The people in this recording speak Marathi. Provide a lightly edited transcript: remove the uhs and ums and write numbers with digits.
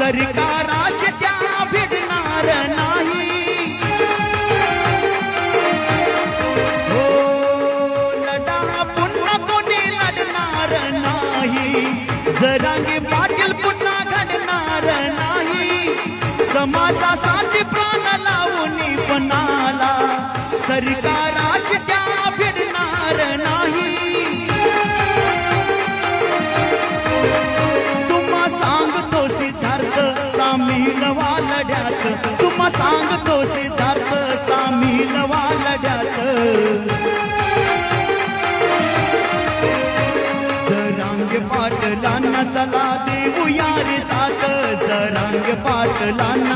सरकाराशी त्या भिडणार नाही. हो लढा पुन्हा कोणी लढणार नाही. जरांगे पाटील पुन्हा घडणार नाही. समाजासाठी प्राण लावून पणाला सरकाराशी त्या भिडणार नाही. तुम्हा सांगतो सिद्धार्थ सामील व्हा लढ्यात. तुम्हा सांगतो सिद्धार्थ सामील व्हा लढ्यात. जरांगे पाटलांना चला देऊया रे साथ. जरांगे पाटलांना